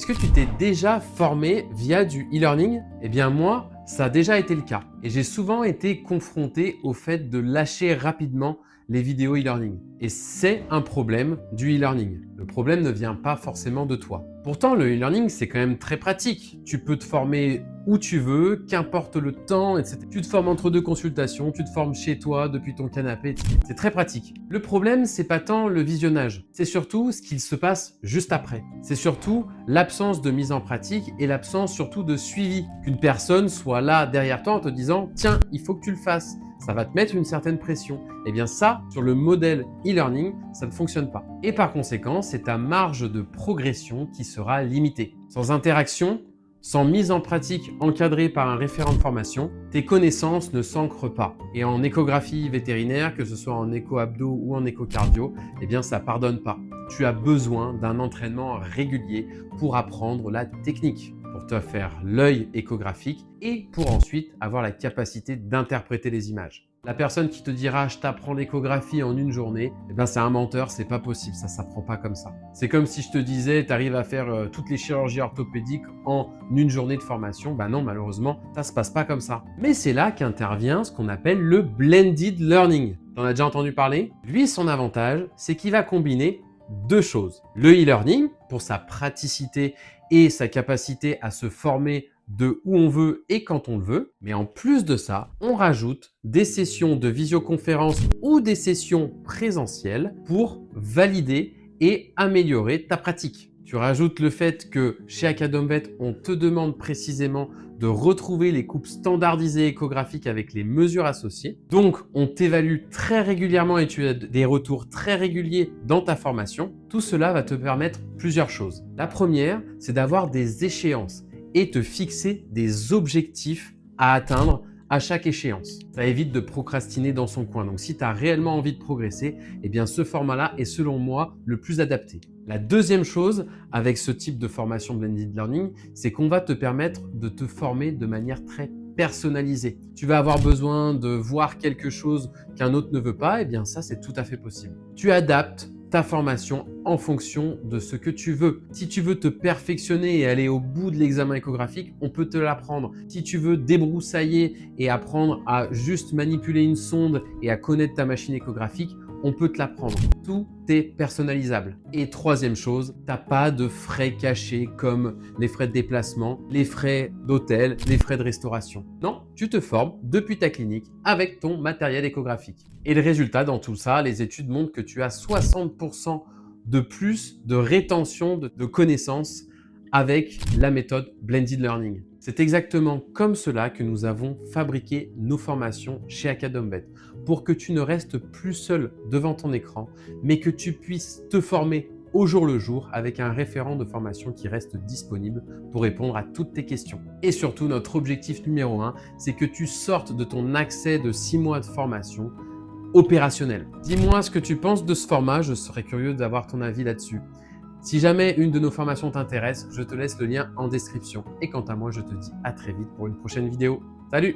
Est-ce que tu t'es déjà formé via du e-learning? Eh bien moi, ça a déjà été le cas. Et j'ai souvent été confronté au fait de lâcher rapidement les vidéos e-learning. Et c'est un problème du e-learning. Le problème ne vient pas forcément de toi. Pourtant, le e-learning, c'est quand même très pratique. Tu peux te former où tu veux, qu'importe le temps, etc. Tu te formes entre deux consultations, tu te formes chez toi, depuis ton canapé, etc. C'est très pratique. Le problème, c'est pas tant le visionnage, c'est surtout ce qu'il se passe juste après. C'est surtout l'absence de mise en pratique et l'absence surtout de suivi. Qu'une personne soit là derrière toi en te disant « Tiens, il faut que tu le fasses ». Ça va te mettre une certaine pression. Eh bien ça, sur le modèle e-learning, ça ne fonctionne pas. Et par conséquent, c'est ta marge de progression qui sera limitée. Sans interaction, sans mise en pratique encadrée par un référent de formation, tes connaissances ne s'ancrent pas. Et en échographie vétérinaire, que ce soit en écho-abdo ou en écho-cardio, eh bien ça pardonne pas. Tu as besoin d'un entraînement régulier pour apprendre la technique, pour te faire l'œil échographique et pour ensuite avoir la capacité d'interpréter les images. La personne qui te dira « je t'apprends l'échographie en une journée », eh ben c'est un menteur, c'est pas possible, ça s'apprend pas comme ça. C'est comme si je te disais « tu arrives à faire toutes les chirurgies orthopédiques en une journée de formation », ben non, malheureusement, ça se passe pas comme ça. Mais c'est là qu'intervient ce qu'on appelle le blended learning. T'en as déjà entendu parler? Lui, son avantage, c'est qu'il va combiner deux choses. Le e-learning, pour sa praticité et sa capacité à se former de où on veut et quand on le veut. Mais en plus de ça, on rajoute des sessions de visioconférence ou des sessions présentielles pour valider et améliorer ta pratique. Tu rajoutes le fait que chez Acadomvet, on te demande précisément de retrouver les coupes standardisées échographiques avec les mesures associées. Donc, on t'évalue très régulièrement et tu as des retours très réguliers dans ta formation. Tout cela va te permettre plusieurs choses. La première, c'est d'avoir des échéances et te fixer des objectifs à atteindre à chaque échéance. Ça évite de procrastiner dans son coin. Donc, si tu as réellement envie de progresser, eh bien, ce format-là est selon moi le plus adapté. La deuxième chose avec ce type de formation Blended Learning, c'est qu'on va te permettre de te former de manière très personnalisée. Tu vas avoir besoin de voir quelque chose qu'un autre ne veut pas, eh bien ça, c'est tout à fait possible. Tu adaptes ta formation en fonction de ce que tu veux. Si tu veux te perfectionner et aller au bout de l'examen échographique, on peut te l'apprendre. Si tu veux débroussailler et apprendre à juste manipuler une sonde et à connaître ta machine échographique, on peut te l'apprendre. Tout est personnalisable. Et troisième chose, tu n'as pas de frais cachés comme les frais de déplacement, les frais d'hôtel, les frais de restauration. Non, tu te formes depuis ta clinique avec ton matériel échographique. Et le résultat dans tout ça, les études montrent que tu as 60% de plus de rétention de connaissances avec la méthode Blended Learning. C'est exactement comme cela que nous avons fabriqué nos formations chez Acadomvet pour que tu ne restes plus seul devant ton écran, mais que tu puisses te former au jour le jour avec un référent de formation qui reste disponible pour répondre à toutes tes questions. Et surtout, notre objectif numéro 1, c'est que tu sortes de ton accès de 6 mois de formation opérationnel. Dis-moi ce que tu penses de ce format, je serais curieux d'avoir ton avis là-dessus. Si jamais une de nos formations t'intéresse, je te laisse le lien en description. Et quant à moi, je te dis à très vite pour une prochaine vidéo. Salut!